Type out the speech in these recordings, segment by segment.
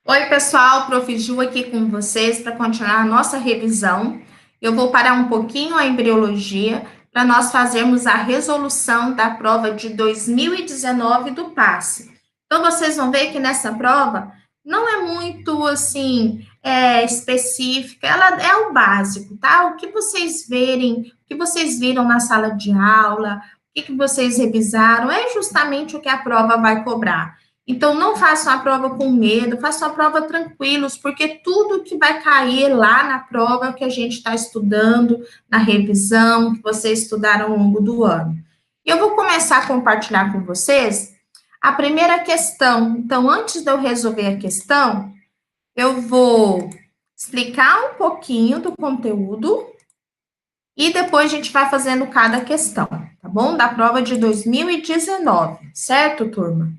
Oi, pessoal, Prof. Ju aqui com vocês para continuar a nossa revisão. Eu vou parar um pouquinho a embriologia para nós fazermos a resolução da prova de 2019 do PASSE. Então, vocês vão ver que nessa prova não é muito, assim, específica, ela é o básico, tá? O que vocês verem, o que vocês viram na sala de aula, o que vocês revisaram, é justamente o que a prova vai cobrar. Então, não façam a prova com medo, façam a prova tranquilos, porque tudo que vai cair lá na prova é o que a gente está estudando, na revisão, que vocês estudaram ao longo do ano. Eu vou começar a compartilhar com vocês a primeira questão. Então, antes de eu resolver a questão, eu vou explicar um pouquinho do conteúdo e depois a gente vai fazendo cada questão, tá bom? Da prova de 2019, certo, turma?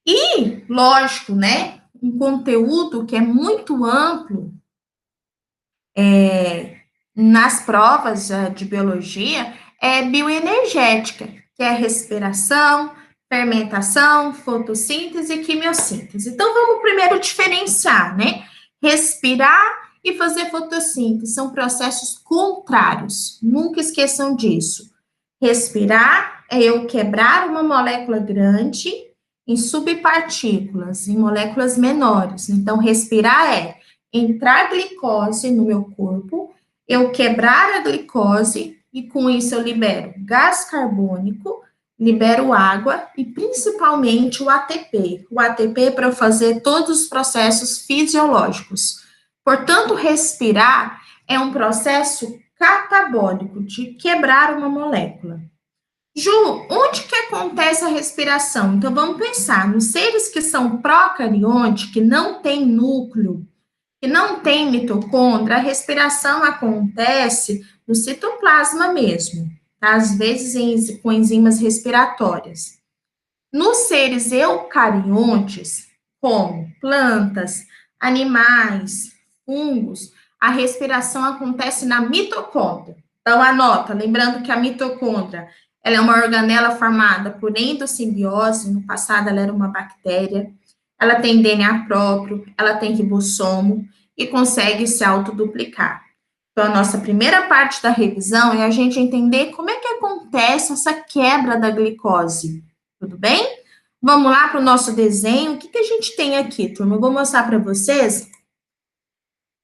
E, lógico, né, um conteúdo que é muito amplo nas provas de biologia é bioenergética, que é respiração, fermentação, fotossíntese e quimiossíntese. Então, vamos primeiro diferenciar, né? Respirar e fazer fotossíntese são processos contrários, nunca esqueçam disso. Respirar é eu quebrar uma molécula grande em subpartículas, em moléculas menores. Então, respirar é entrar glicose no meu corpo, eu quebrar a glicose e com isso eu libero gás carbônico, libero água e principalmente o ATP. O ATP é para eu fazer todos os processos fisiológicos. Portanto, respirar é um processo catabólico de quebrar uma molécula. Ju, onde que acontece a respiração? Então, vamos pensar nos seres que são procarionte, que não têm núcleo, que não tem mitocôndria, a respiração acontece no citoplasma mesmo, tá? Às vezes com enzimas respiratórias. Nos seres eucariontes, como plantas, animais, fungos, a respiração acontece na mitocôndria. Então, anota, lembrando que a mitocôndria ela é uma organela formada por endossimbiose, no passado ela era uma bactéria, ela tem DNA próprio, ela tem ribossomo e consegue se autoduplicar. Então, a nossa primeira parte da revisão é a gente entender como é que acontece essa quebra da glicose. Tudo bem? Vamos lá para o nosso desenho. O que a gente tem aqui, turma? Eu vou mostrar para vocês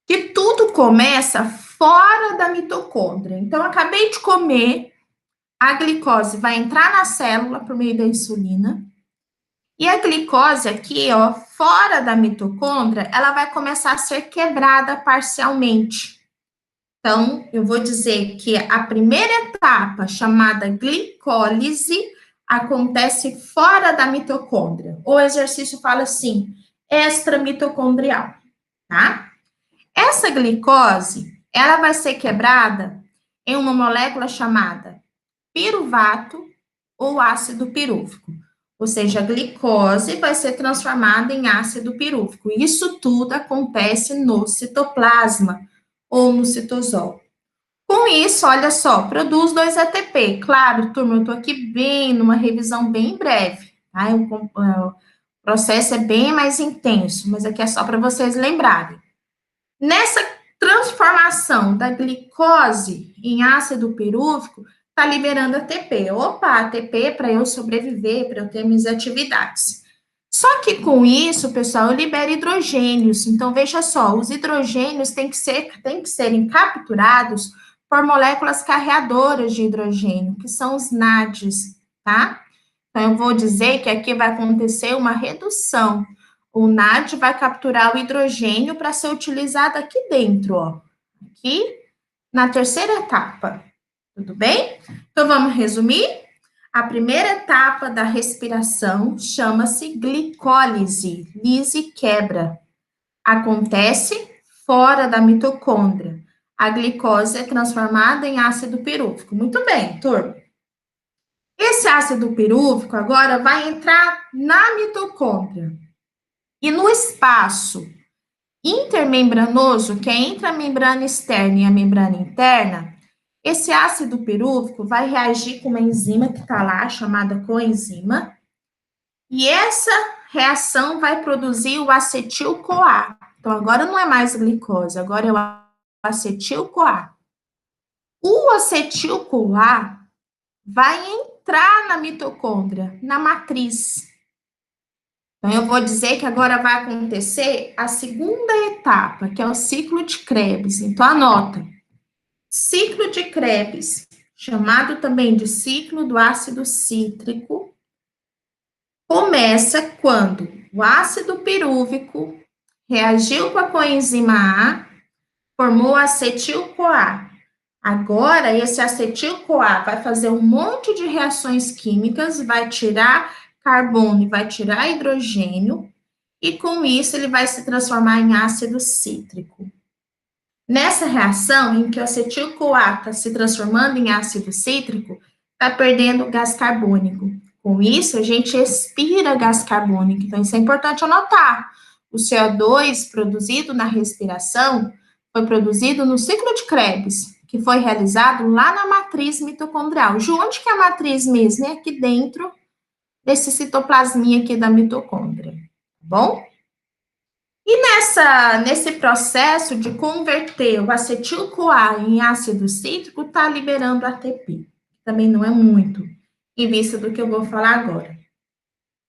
que tudo começa fora da mitocôndria. Então, acabei de comer, a glicose vai entrar na célula por meio da insulina. E a glicose aqui, ó, fora da mitocôndria, ela vai começar a ser quebrada parcialmente. Então, eu vou dizer que a primeira etapa, chamada glicólise, acontece fora da mitocôndria. O exercício fala assim, extramitocondrial, tá? Essa glicose, ela vai ser quebrada em uma molécula chamada piruvato ou ácido pirúvico. Ou seja, a glicose vai ser transformada em ácido pirúvico. Isso tudo acontece no citoplasma ou no citosol. Com isso, olha só, produz 2 ATP. Claro, turma, eu tô aqui bem, numa revisão bem breve, tá? O processo é bem mais intenso, mas aqui é só para vocês lembrarem. Nessa transformação da glicose em ácido pirúvico, está liberando ATP. Opa, ATP para eu sobreviver, para eu ter minhas atividades. Só que com isso, pessoal, eu libero hidrogênios. Então, veja só, os hidrogênios têm que serem capturados por moléculas carreadoras de hidrogênio, que são os NADs, tá? Então, eu vou dizer que aqui vai acontecer uma redução. O NAD vai capturar o hidrogênio para ser utilizado aqui dentro, ó. Aqui na terceira etapa. Tudo bem? Então, vamos resumir? A primeira etapa da respiração chama-se glicólise, lise quebra. Acontece fora da mitocôndria. A glicose é transformada em ácido pirúvico. Muito bem, turma. Esse ácido pirúvico agora vai entrar na mitocôndria. E no espaço intermembranoso, que é entre a membrana externa e a membrana interna, esse ácido pirúvico vai reagir com uma enzima que está lá, chamada coenzima, E essa reação vai produzir o acetil-CoA. Então, agora não é mais glicose, agora é o acetil-CoA. O acetil-CoA vai entrar na mitocôndria, na matriz. Então, eu vou dizer que agora vai acontecer a segunda etapa, que é o ciclo de Krebs. Então, anota. Ciclo de Krebs, chamado também de ciclo do ácido cítrico, começa quando o ácido pirúvico reagiu com a coenzima A, formou acetil-CoA. Agora, esse acetil-CoA vai fazer um monte de reações químicas, vai tirar carbono e vai tirar hidrogênio, e com isso ele vai se transformar em ácido cítrico. Nessa reação, em que o acetil-CoA está se transformando em ácido cítrico, está perdendo gás carbônico. Com isso, a gente expira gás carbônico. Então, isso é importante anotar. O CO2 produzido na respiração foi produzido no ciclo de Krebs, que foi realizado lá na matriz mitocondrial. Ju, onde que é a matriz mesmo? É aqui dentro desse citoplasminha aqui da mitocôndria, tá bom? E nesse processo de converter o acetil-CoA em ácido cítrico, está liberando ATP. Também não é muito, em vista do que eu vou falar agora.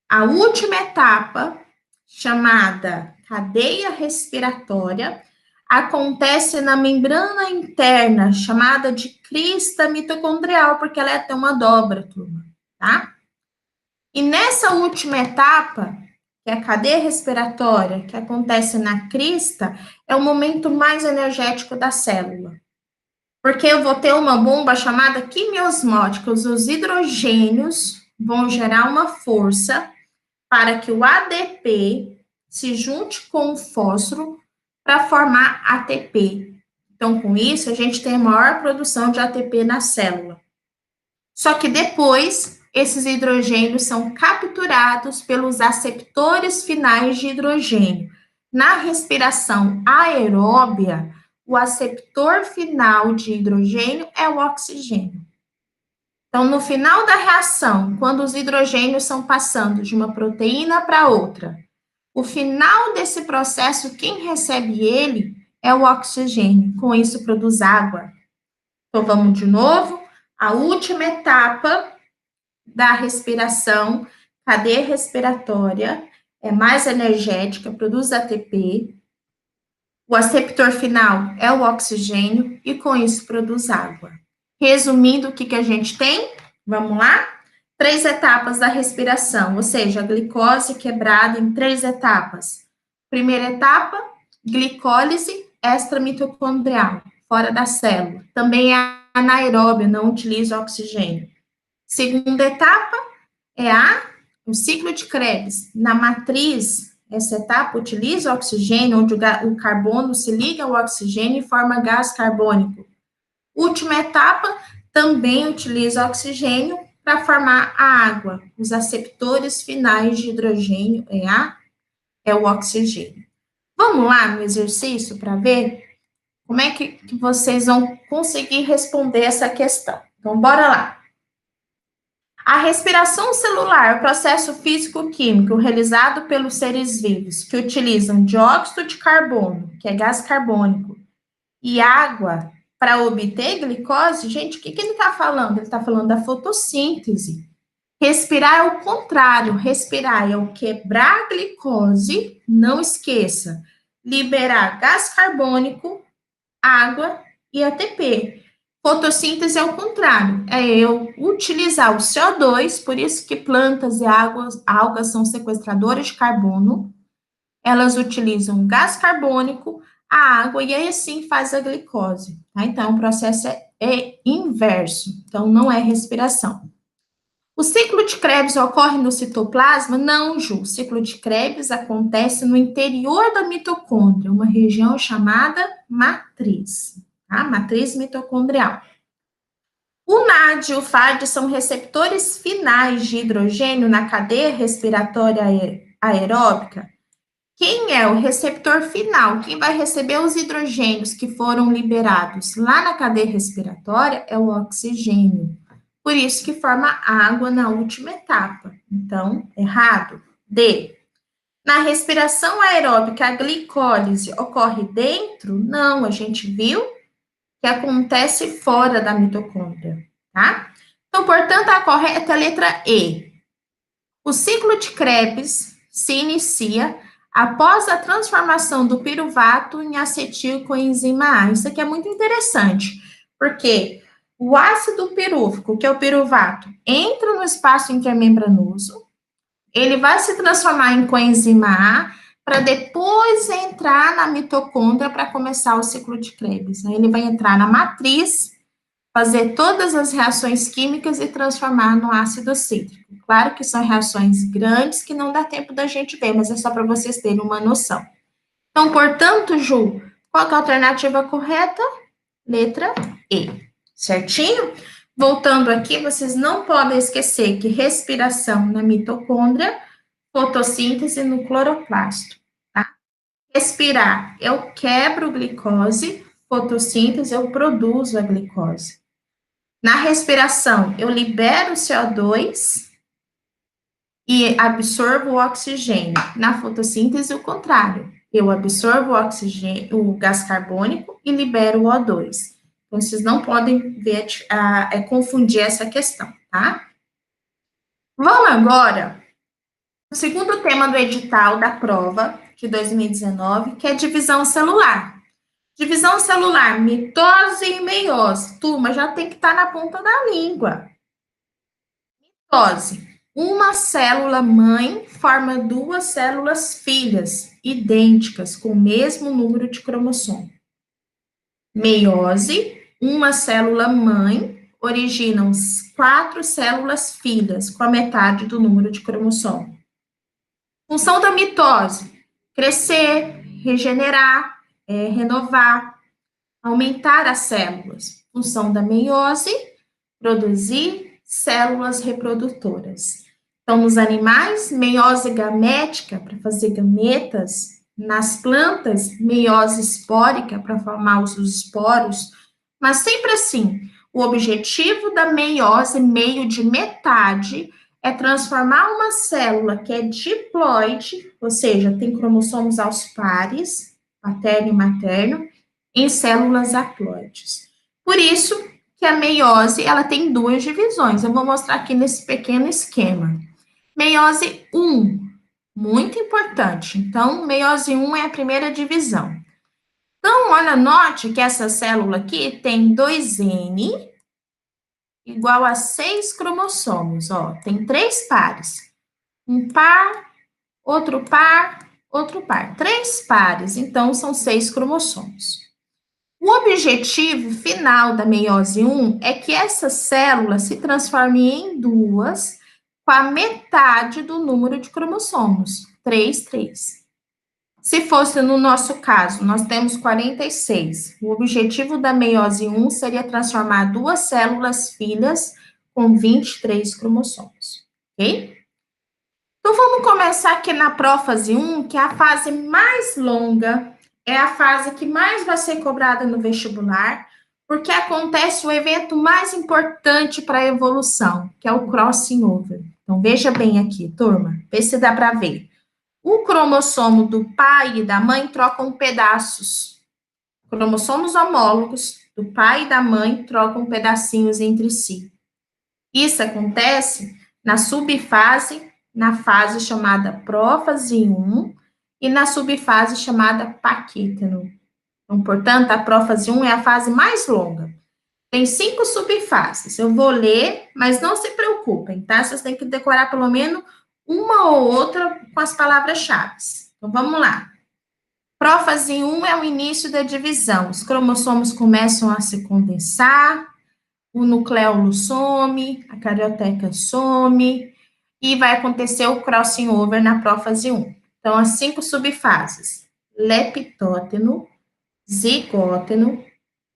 A última etapa, chamada cadeia respiratória, acontece na membrana interna, chamada de crista mitocondrial, porque ela é até uma dobra, turma, tá? E nessa última etapa, que é a cadeia respiratória, que acontece na crista, é o momento mais energético da célula. Porque eu vou ter uma bomba chamada quimiosmótica, os hidrogênios vão gerar uma força para que o ADP se junte com o fósforo para formar ATP. Então, com isso, a gente tem a maior produção de ATP na célula. Só que depois, esses hidrogênios são capturados pelos aceptores finais de hidrogênio. Na respiração aeróbia, o aceptor final de hidrogênio é o oxigênio. Então, no final da reação, quando os hidrogênios são passando de uma proteína para outra, o final desse processo, quem recebe ele é o oxigênio. Com isso, produz água. Então, vamos de novo. A última etapa da respiração, cadeia respiratória, é mais energética, produz ATP. O aceptor final é o oxigênio e com isso produz água. Resumindo, o que a gente tem? Vamos lá? 3 etapas da respiração, ou seja, a glicose quebrada em 3 etapas. Primeira etapa, glicólise extramitocondrial, fora da célula. Também é anaeróbia, não utiliza oxigênio. Segunda etapa é o ciclo de Krebs. Na matriz, essa etapa utiliza oxigênio, onde o carbono se liga ao oxigênio e forma gás carbônico. Última etapa, também utiliza oxigênio para formar a água. Os aceptores finais de hidrogênio é o oxigênio. Vamos lá no exercício para ver como é que vocês vão conseguir responder essa questão. Então, bora lá. A respiração celular é o processo físico-químico realizado pelos seres vivos que utilizam dióxido de carbono, que é gás carbônico, e água para obter glicose. Gente, o que ele está falando? Ele está falando da fotossíntese. Respirar é o contrário. Respirar é o quebrar a glicose, não esqueça, liberar gás carbônico, água e ATP. Fotossíntese é o contrário, é eu utilizar o CO2, por isso que plantas e algas são sequestradoras de carbono, elas utilizam gás carbônico, a água, e aí assim faz a glicose, tá? Então, o processo é inverso, então não é respiração. O ciclo de Krebs ocorre no citoplasma? Não, Ju, o ciclo de Krebs acontece no interior da mitocôndria, uma região chamada matriz. A matriz mitocondrial. O NAD e o FAD são receptores finais de hidrogênio na cadeia respiratória aeróbica. Quem é o receptor final? Quem vai receber os hidrogênios que foram liberados lá na cadeia respiratória é o oxigênio. por isso que forma água na última etapa. Então, errado. D. Na respiração aeróbica, a glicólise ocorre dentro? Não, a gente viu que acontece fora da mitocôndria, tá? Então, portanto, a correta é a letra E. O ciclo de Krebs se inicia após a transformação do piruvato em acetilcoenzima A. Isso aqui é muito interessante, porque o ácido pirúvico, que é o piruvato, entra no espaço intermembranoso, ele vai se transformar em coenzima A para depois entrar na mitocôndria para começar o ciclo de Krebs. Aí ele vai entrar na matriz, fazer todas as reações químicas e transformar no ácido cítrico. Claro que são reações grandes que não dá tempo da gente ver, mas é só para vocês terem uma noção. Então, portanto, Ju, qual é a alternativa correta? Letra E. Certinho? Voltando aqui, vocês não podem esquecer que respiração na mitocôndria, fotossíntese no cloroplasto, tá? Respirar, eu quebro glicose, fotossíntese, eu produzo a glicose. Na respiração, eu libero o CO2 e absorvo o oxigênio. Na fotossíntese, o contrário. Eu absorvo o oxigênio, o gás carbônico e libero o O2. Então, vocês não podem ver, confundir essa questão, tá? Vamos agora o segundo tema do edital da prova de 2019, que é divisão celular. Divisão celular, mitose e meiose. Turma, já tem que estar na ponta da língua. Mitose. Uma célula mãe forma duas células filhas, idênticas, com o mesmo número de cromossomo. Meiose. Uma célula mãe originam 4 células filhas, com a metade do número de cromossomo. Função da mitose: crescer, regenerar, renovar, aumentar as células. Função da meiose: produzir células reprodutoras. Então, nos animais, meiose gamética para fazer gametas. Nas plantas, meiose espórica para formar os esporos. Mas sempre assim, o objetivo da meiose, meio de metade, é transformar uma célula que é diploide, ou seja, tem cromossomos aos pares, paterno e materno, em células haploides. Por isso que a meiose, ela tem 2 divisões. Eu vou mostrar aqui nesse pequeno esquema. Meiose 1, muito importante. Então, meiose 1 é a primeira divisão. Então, olha, note que essa célula aqui tem 2N igual a 6 cromossomos, ó. Tem 3 pares. Um par, outro par, outro par. 3 pares, então são 6 cromossomos. O objetivo final da meiose 1 é que essa célula se transforme em 2 com a metade do número de cromossomos, 3, 3. Se fosse no nosso caso, nós temos 46. O objetivo da meiose 1 seria transformar 2 células filhas com 23 cromossomos, ok? Então, vamos começar aqui na prófase 1, que é a fase mais longa, é a fase que mais vai ser cobrada no vestibular, porque acontece o evento mais importante para a evolução, que é o crossing over. Então, veja bem aqui, turma, vê se dá para ver. O cromossomo do pai e da mãe trocam pedaços. Cromossomos homólogos do pai e da mãe trocam pedacinhos entre si. Isso acontece na subfase, na fase chamada prófase 1 e na subfase chamada paquíteno. Então, portanto, a prófase 1 é a fase mais longa. Tem 5 subfases. Eu vou ler, mas não se preocupem, tá? Vocês têm que decorar pelo menos uma ou outra com as palavras-chave. Então, vamos lá. Prófase 1 é o início da divisão. Os cromossomos começam a se condensar, o nucleolo some, a carioteca some, e vai acontecer o crossing over na prófase 1. Então, as 5 subfases: leptóteno, zigóteno,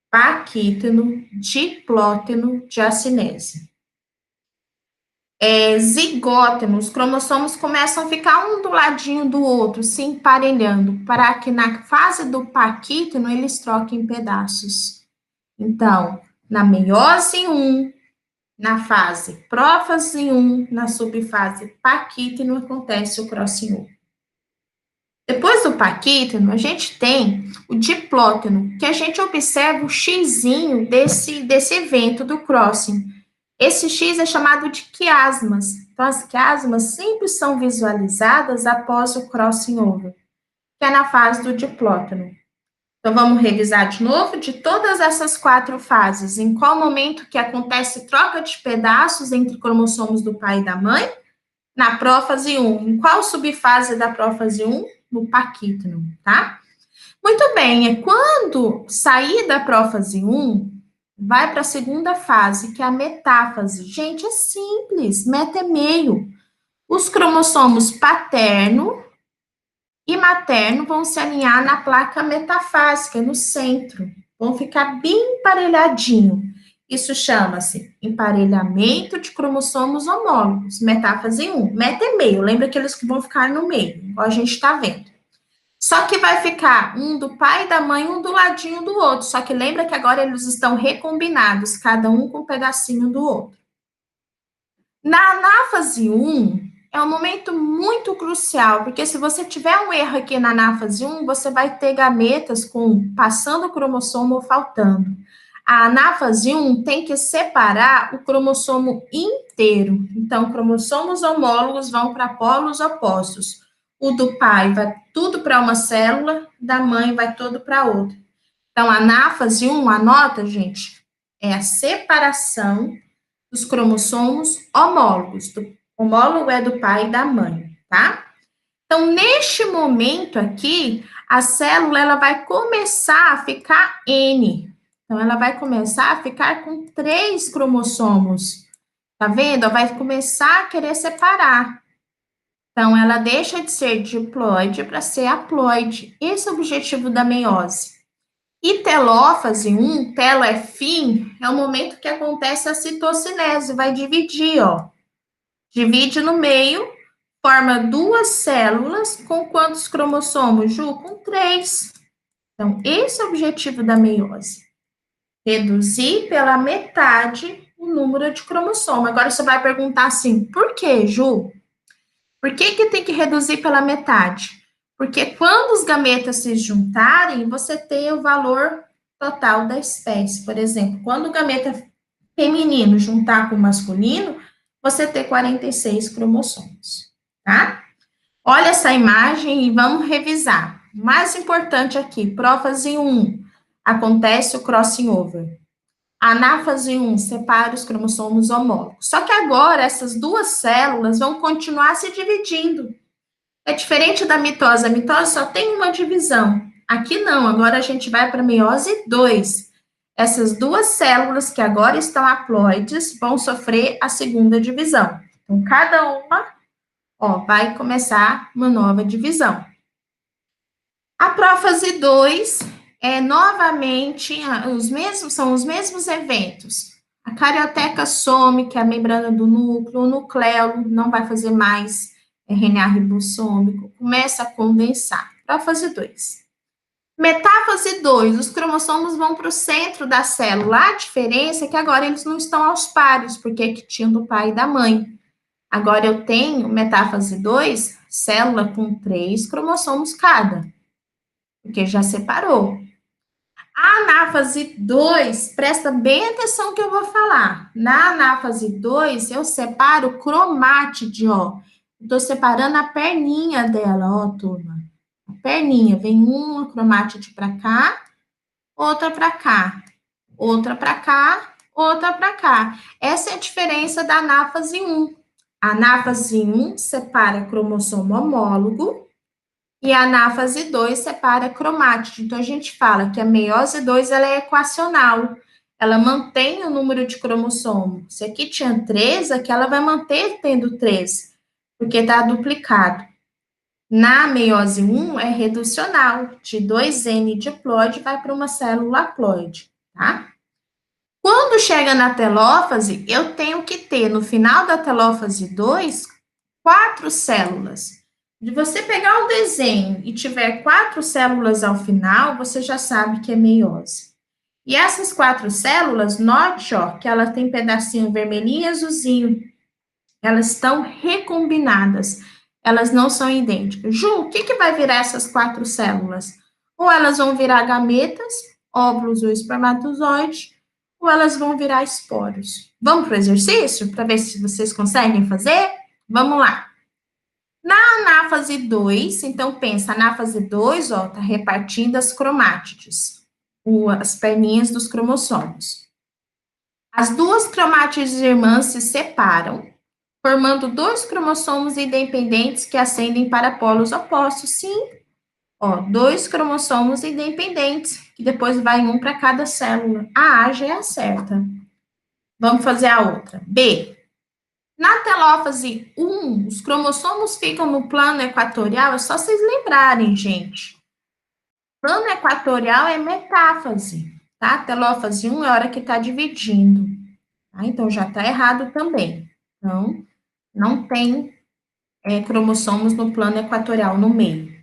paquíteno, diplóteno, diacinese. Zigóteno, os cromossomos começam a ficar um do ladinho do outro, se emparelhando, para que na fase do paquíteno eles troquem pedaços. Então, na meiose 1, na fase prófase 1, na subfase paquíteno, acontece o crossing over. Depois do paquíteno, a gente tem o diplóteno, que a gente observa o xizinho desse evento do crossing. Esse X é chamado de quiasmas. Então, as quiasmas sempre são visualizadas após o crossing over, que é na fase do diplóteno. Então, vamos revisar de novo de todas essas 4 fases. Em qual momento que acontece troca de pedaços entre cromossomos do pai e da mãe? Na prófase 1. Em qual subfase da prófase 1? No paquíteno, tá? Muito bem, é quando sair da prófase 1, vai para a segunda fase, que é a metáfase. Gente, é simples, meta é meio. Os cromossomos paterno e materno vão se alinhar na placa metafásica, no centro. Vão ficar bem emparelhadinho. Isso chama-se emparelhamento de cromossomos homólogos, metáfase 1. Meta é meio, lembra aqueles que vão ficar no meio, igual a gente está vendo. Só que vai ficar um do pai e da mãe, um do ladinho do outro. Só que lembra que agora eles estão recombinados, cada um com um pedacinho do outro. Na anáfase 1, é um momento muito crucial, porque se você tiver um erro aqui na anáfase 1, você vai ter gametas com passando o cromossomo ou faltando. A anáfase 1 tem que separar o cromossomo inteiro. Então, cromossomos homólogos vão para polos opostos. O do pai vai tudo para uma célula, da mãe vai tudo para outra. Então, a anáfase 1, anota, gente, é a separação dos cromossomos homólogos. O homólogo é do pai e da mãe, tá? Então, neste momento aqui, a célula ela vai começar a ficar N. Então, ela vai começar a ficar com 3 cromossomos. Tá vendo? Ela vai começar a querer separar. Então, ela deixa de ser diploide para ser haploide. Esse é o objetivo da meiose. E telófase 1, telo é fim, é o momento que acontece a citocinese, vai dividir, ó. Divide no meio, forma 2 células, com quantos cromossomos, Ju? Com 3. Então, esse é o objetivo da meiose. Reduzir pela metade o número de cromossomo. Agora, você vai perguntar assim, por que, Ju? Por que tem que reduzir pela metade? Porque quando os gametas se juntarem, você tem o valor total da espécie. Por exemplo, quando o gameta feminino juntar com o masculino, você tem 46 cromossomos, tá? Olha essa imagem e vamos revisar. O mais importante aqui, prófase 1, acontece o crossing over. A anáfase 1 separa os cromossomos homólogos. Só que agora essas 2 células vão continuar se dividindo. É diferente da mitose. A mitose só tem uma divisão. Aqui não, agora a gente vai para a meiose 2. Essas 2 células que agora estão haploides vão sofrer a segunda divisão. Então, cada uma, ó, vai começar uma nova divisão. A prófase 2 é novamente são os mesmos eventos. A carioteca some, que é a membrana do núcleo, o nucleolo não vai fazer mais RNA ribossômico, começa a condensar. Prófase 2. Metáfase 2, os cromossomos vão para o centro da célula. A diferença é que agora eles não estão aos pares, porque é que tinha do pai e da mãe. Agora eu tenho metáfase 2, célula com 3 cromossomos cada, porque já separou. A anáfase 2, presta bem atenção que eu vou falar. Na anáfase 2, eu separo o cromátide, ó. Estou separando a perninha dela, ó, turma. A perninha, vem uma cromátide para cá, outra para cá, outra para cá, outra para cá. Essa é a diferença da anáfase 1. A anáfase 1 separa cromossomo homólogo, e a anáfase 2 separa cromátide. Então, a gente fala que a meiose 2 ela é equacional. Ela mantém o número de cromossomo. Se aqui tinha 3, aqui ela vai manter tendo 3, porque está duplicado. Na meiose 1 é reducional. De 2N diploide vai para uma célula haploide, tá? Quando chega na telófase, eu tenho que ter, no final da telófase 2, 4 células. De você pegar o desenho e tiver 4 células ao final, você já sabe que é meiose. E essas 4 células, note, ó, que ela tem pedacinho vermelhinho e azulzinho. Elas estão recombinadas. Elas não são idênticas. Ju, o que, que vai virar essas 4 células? Ou elas vão virar gametas, óvulos ou espermatozoide, ou elas vão virar esporos. Vamos para o exercício para ver se vocês conseguem fazer? Vamos lá. Na anáfase 2, então pensa, anáfase 2, ó, tá repartindo as cromátides, as perninhas dos cromossomos. As 2 cromátides irmãs se separam, formando 2 cromossomos independentes que ascendem para polos opostos. Sim, ó, 2 cromossomos independentes, que depois vai um para cada célula. A A já é a certa. Vamos fazer a outra. B. Na telófase 1, os cromossomos ficam no plano equatorial, é só vocês lembrarem, gente. Plano equatorial é metáfase, tá? Telófase 1 é a hora que está dividindo, tá? Então, já está errado também. Então, não tem cromossomos no plano equatorial no meio.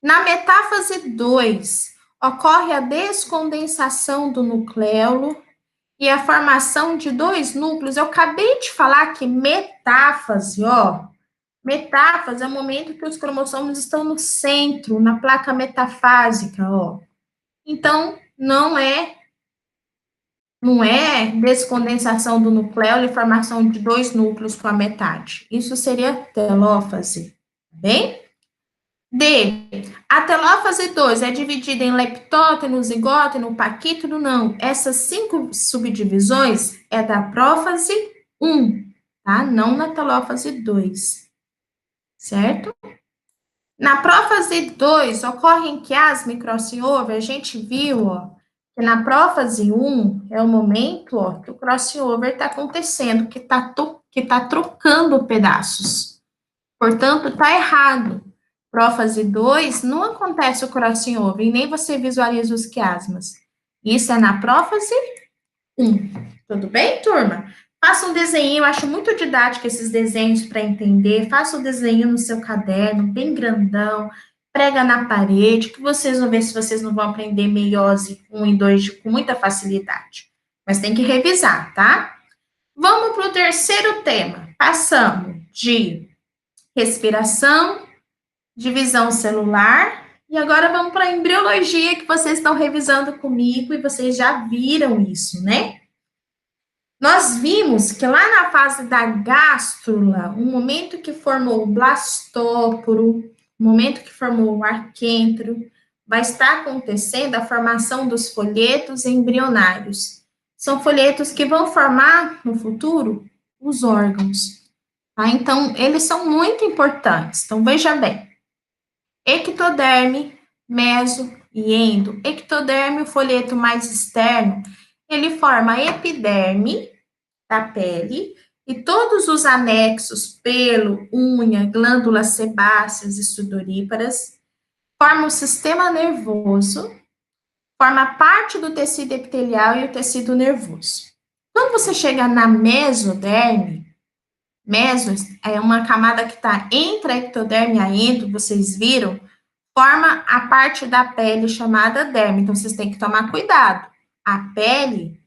Na metáfase 2, ocorre a descondensação do nucleolo e a formação de 2 núcleos. Eu acabei de falar que metáfase, ó, metáfase é o momento que os cromossomos estão no centro, na placa metafásica, ó. Então, não é descondensação do nucleolo e formação de 2 núcleos com a metade. Isso seria telófase, tá bem? D. A telófase 2 é dividida em leptóteno, zigóteno, paquítono? Não. Essas 5 subdivisões é da prófase 1, tá? Não na telófase 2, certo? Na prófase 2, ocorre em quiasma e crossover, a gente viu, ó, que na prófase 1 é o momento, ó, que o crossover está acontecendo, que tá trocando pedaços. Portanto, está errado. Prófase 2, não acontece o crossover, e nem você visualiza os quiasmas. Isso é na prófase 1. Tudo bem, turma? Faça um desenho, eu acho muito didático esses desenhos para entender. Faça um desenho no seu caderno, bem grandão, prega na parede, que vocês vão ver se vocês não vão aprender meiose 1 e 2 com muita facilidade. Mas tem que revisar, tá? Vamos para o terceiro tema. Passamos de respiração, divisão celular, e agora vamos para a embriologia, que vocês estão revisando comigo e vocês já viram isso, né? Nós vimos que lá na fase da gástrula, o momento que formou o blastóporo, o momento que formou o arquêntero, vai estar acontecendo a formação dos folhetos embrionários. São folhetos que vão formar, no futuro, os órgãos. Tá? Então, eles são muito importantes. Então, veja bem. Ectoderme, meso e endo. Ectoderme, o folheto mais externo, ele forma a epiderme da pele e todos os anexos, pelo, unha, glândulas sebáceas e sudoríparas, forma o sistema nervoso, forma parte do tecido epitelial e o tecido nervoso. Quando você chega na mesoderme, meso é uma camada que está entre a ectoderme e a endo, vocês viram, forma a parte da pele chamada derme. Então, vocês têm que tomar cuidado. A pele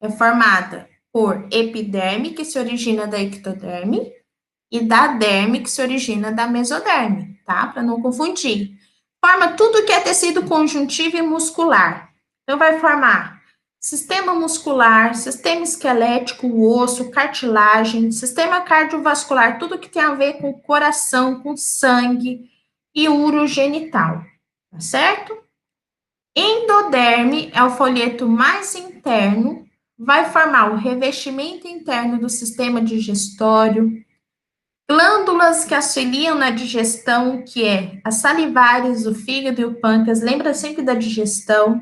é formada por epiderme, que se origina da ectoderme, e da derme, que se origina da mesoderme, tá? Para não confundir. Forma tudo que é tecido conjuntivo e muscular. Então, vai formar sistema muscular, sistema esquelético, o osso, cartilagem, sistema cardiovascular, tudo que tem a ver com o coração, com sangue e urogenital, tá certo? Endoderme é o folheto mais interno, vai formar o revestimento interno do sistema digestório, glândulas que auxiliam na digestão, que é as salivares, o fígado e o pâncreas, lembra sempre da digestão,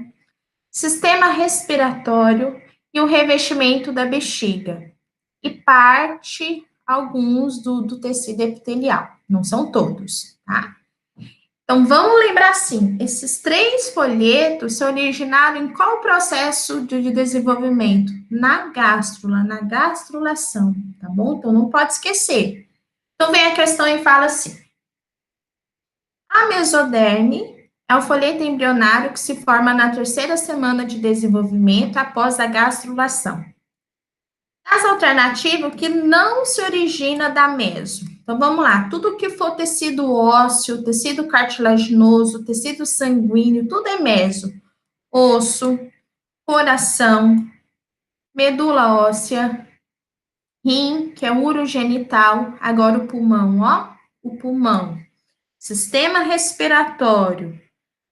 sistema respiratório e o revestimento da bexiga. E parte, alguns do tecido epitelial, não são todos, tá? Então, vamos lembrar assim, esses 3 folhetos se originaram em qual processo de desenvolvimento? Na gástrula, na gastrulação, tá bom? Então, não pode esquecer. Então, vem a questão e fala assim, a mesoderme, É o folheto embrionário que se forma na terceira semana de desenvolvimento após a gastrulação. As alternativas que não se origina da meso. Então, vamos lá. Tudo que for tecido ósseo, tecido cartilaginoso, tecido sanguíneo, tudo é meso. Osso, coração, medula óssea, rim, que é urogenital, agora o pulmão, ó, o pulmão. Sistema respiratório,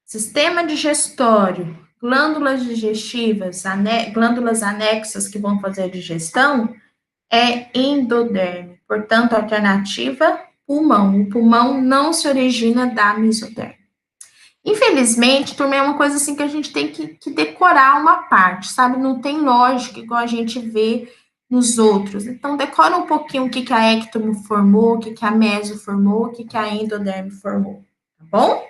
sistema digestório, glândulas digestivas, glândulas anexas que vão fazer a digestão, é endoderme. Portanto, a alternativa, pulmão. O pulmão não se origina da mesoderme. Infelizmente, turma, é uma coisa assim que a gente tem que decorar uma parte, sabe? Não tem lógica igual a gente vê nos outros. Então, decora um pouquinho o que a ectomo formou, o que a meso formou, o que a endoderme formou, tá bom?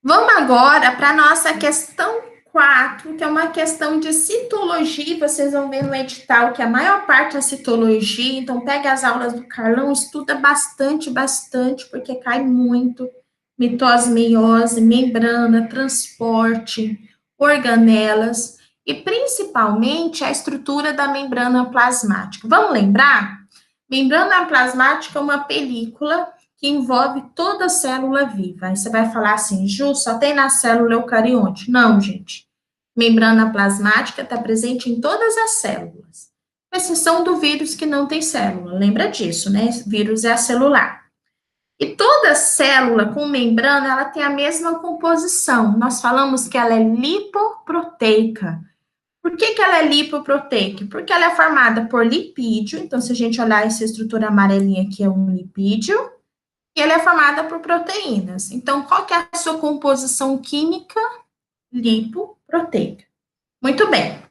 Vamos agora para a nossa questão 4, que é uma questão de citologia. Vocês vão ver no edital que a maior parte é citologia. Então, pega as aulas do Carlão, estuda bastante, porque cai muito. Mitose, meiose, membrana, transporte, organelas e principalmente a estrutura da membrana plasmática. Vamos lembrar? Membrana plasmática é uma película que envolve toda a célula viva. Aí você vai falar assim, Ju, só tem na célula eucarionte. Não, gente. Membrana plasmática está presente em todas as células, com exceção do vírus que não tem célula. Lembra disso, né? Vírus é acelular. E toda célula com membrana, ela tem a mesma composição. Nós falamos que ela é lipoproteica. Por que ela é lipoproteica? Porque ela é formada por lipídio. Então, se a gente olhar essa estrutura amarelinha aqui, é um lipídio. E ela é formada por proteínas. Então, qual que é a sua composição química? Lipoproteica. Muito bem.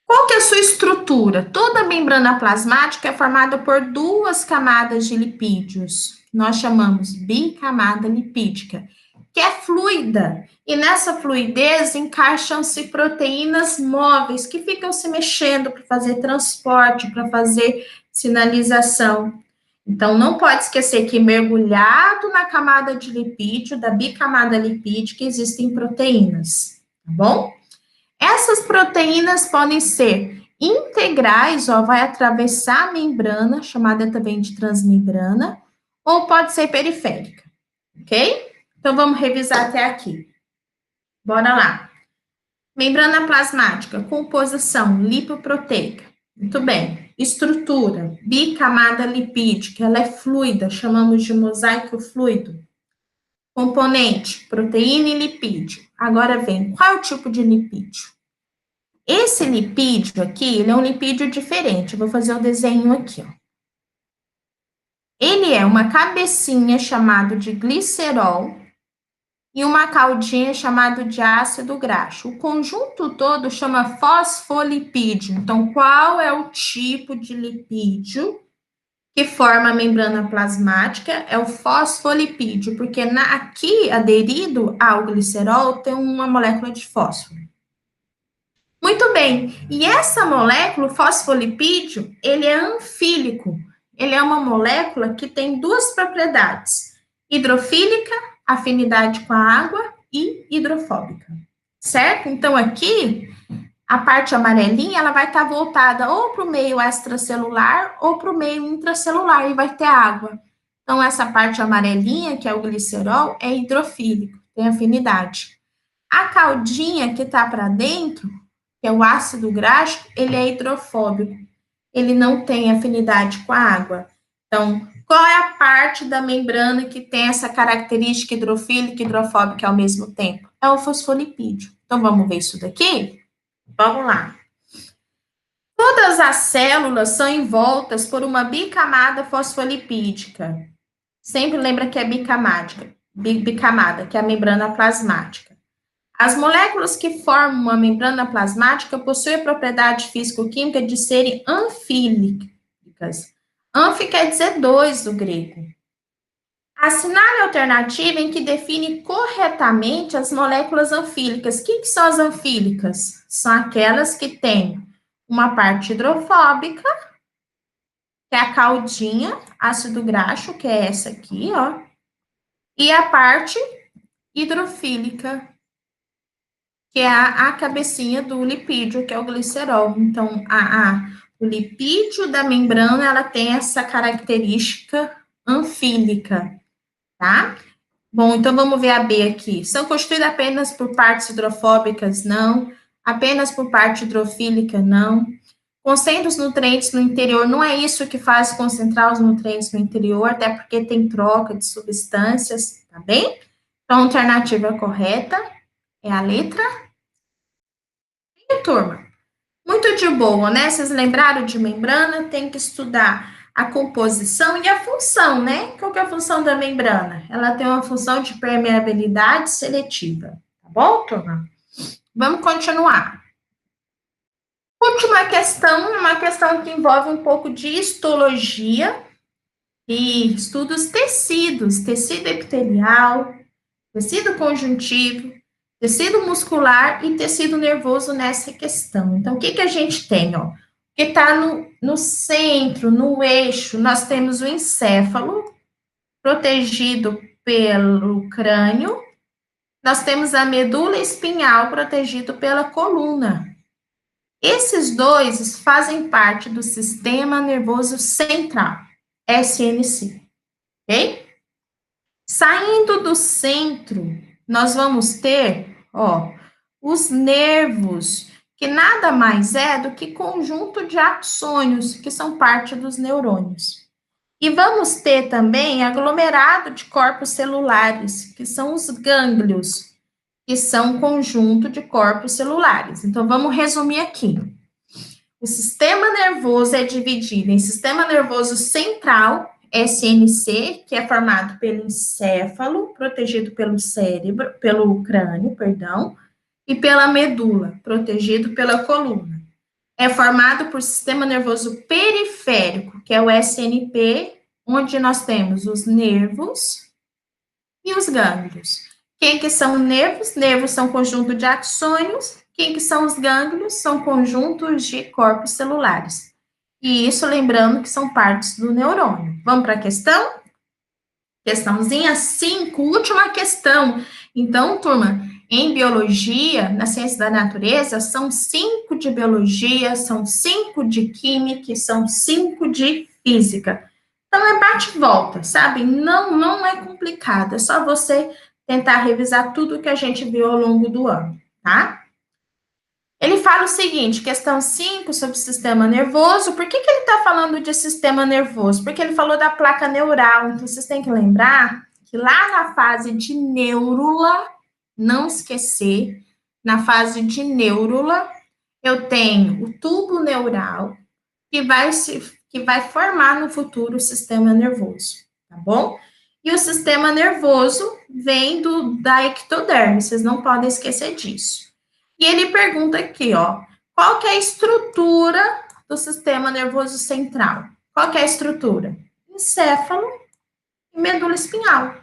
Qual que é a sua estrutura? Toda a membrana plasmática é formada por duas camadas de lipídios. Nós chamamos bicamada lipídica, que é fluida. E nessa fluidez encaixam-se proteínas móveis que ficam se mexendo para fazer transporte, para fazer sinalização. Então, não pode esquecer que mergulhado na camada de lipídio, da bicamada lipídica, existem proteínas, tá bom? Essas proteínas podem ser integrais, ó, vai atravessar a membrana, chamada também de transmembrana, ou pode ser periférica, ok? Então, vamos revisar até aqui. Bora lá. Membrana plasmática, composição lipoproteica. Muito bem. Estrutura, bicamada lipídica, ela é fluida, chamamos de mosaico fluido. Componente, proteína e lipídio. Agora vem, qual é o tipo de lipídio? Esse lipídio aqui, ele é um lipídio diferente. Eu vou fazer o desenho aqui, ó. Ele é uma cabecinha chamado de glicerol e uma caudinha chamado de ácido graxo. O conjunto todo chama fosfolipídio. Então, qual é o tipo de lipídio que forma a membrana plasmática? É o fosfolipídio, porque aqui, aderido ao glicerol, tem uma molécula de fósforo. Muito bem, e essa molécula, o fosfolipídio, ele é anfílico. Ele é uma molécula que tem duas propriedades: hidrofílica, afinidade com a água, e hidrofóbica, certo? Então, aqui, a parte amarelinha, ela vai estar voltada ou para o meio extracelular ou para o meio intracelular, e vai ter água. Então, essa parte amarelinha, que é o glicerol, é hidrofílico, tem afinidade. A caudinha que está para dentro, que é o ácido graxo, ele é hidrofóbico. Ele não tem afinidade com a água. Então, qual é a parte da membrana que tem essa característica hidrofílica e hidrofóbica ao mesmo tempo? É o fosfolipídio. Então, vamos ver isso daqui? Vamos lá. Todas as células são envoltas por uma bicamada fosfolipídica. Sempre lembra que é bicamada, que é a membrana plasmática. As moléculas que formam uma membrana plasmática possuem a propriedade físico-química de serem anfílicas. Anfi quer dizer dois do grego. Assinale a alternativa em que define corretamente as moléculas anfílicas. O que são as anfílicas? São aquelas que têm uma parte hidrofóbica, que é a caudinha, ácido graxo, que é essa aqui, ó, e a parte hidrofílica, que é a cabecinha do lipídio, que é o glicerol. Então, o lipídio da membrana, ela tem essa característica anfílica, tá? Bom, então vamos ver a B aqui. São constituídas apenas por partes hidrofóbicas? Não. Apenas por parte hidrofílica? Não. Concentra os nutrientes no interior, não é isso que faz concentrar os nutrientes no interior, até porque tem troca de substâncias, tá bem? Então, a alternativa correta é a letra E, turma. Muito de boa, né? Vocês lembraram de membrana? Tem que estudar a composição e a função, né? Qual que é a função da membrana? Ela tem uma função de permeabilidade seletiva, tá bom, turma? Vamos continuar. Última questão, uma questão que envolve um pouco de histologia e estudos tecidos, tecido epitelial, tecido conjuntivo, tecido muscular e tecido nervoso nessa questão. Então, o que a gente tem, ó? Que está no centro, no eixo, nós temos o encéfalo, protegido pelo crânio, nós temos a medula espinhal, protegido pela coluna. Esses dois fazem parte do sistema nervoso central, SNC, ok? Saindo do centro, nós vamos ter, ó, os nervos, que nada mais é do que conjunto de axônios, que são parte dos neurônios. E vamos ter também aglomerado de corpos celulares, que são os gânglios, que são conjunto de corpos celulares. Então, vamos resumir aqui. O sistema nervoso é dividido em sistema nervoso central, SNC, que é formado pelo encéfalo, protegido pelo cérebro, pelo crânio, perdão, e pela medula, protegido pela coluna. É formado por sistema nervoso periférico, que é o SNP, onde nós temos os nervos e os gânglios. Quem que são nervos? Nervos são conjunto de axônios. Quem que são os gânglios? São conjuntos de corpos celulares. E isso lembrando que são partes do neurônio. Vamos para a questão? Questãozinha 5, última questão. Então, turma, em biologia, na ciência da natureza, são 5 de biologia, são 5 de química e são 5 de física. Então, é bate e volta, sabe? Não é complicado, é só você tentar revisar tudo que a gente viu ao longo do ano, tá? Ele fala o seguinte, questão 5 sobre o sistema nervoso. Por que ele está falando de sistema nervoso? Porque ele falou da placa neural. Então, vocês têm que lembrar que lá na fase de neurula, não esquecer, na fase de neurula, eu tenho o tubo neural, que vai formar no futuro o sistema nervoso, tá bom? E o sistema nervoso vem da ectoderme, vocês não podem esquecer disso. E ele pergunta aqui, ó, qual que é a estrutura do sistema nervoso central? Qual que é a estrutura? Encéfalo e medula espinhal.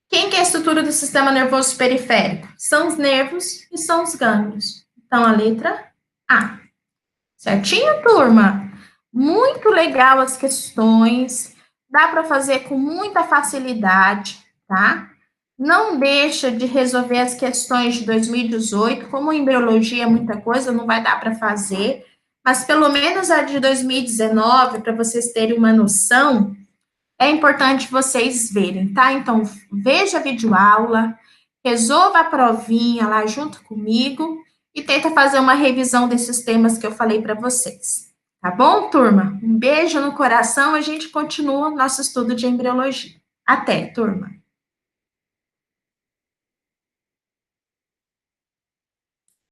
Quem que é a estrutura do sistema nervoso periférico? São os nervos e são os gânglios. Então, a letra A. Certinho, turma? Muito legal as questões. Dá para fazer com muita facilidade, tá? Não deixa de resolver as questões de 2018, como em biologia muita coisa não vai dar para fazer, mas pelo menos a de 2019, para vocês terem uma noção, é importante vocês verem, tá? Então, veja a videoaula, resolva a provinha lá junto comigo e tenta fazer uma revisão desses temas que eu falei para vocês. Tá bom, turma? Um beijo no coração, a gente continua nosso estudo de embriologia. Até, turma!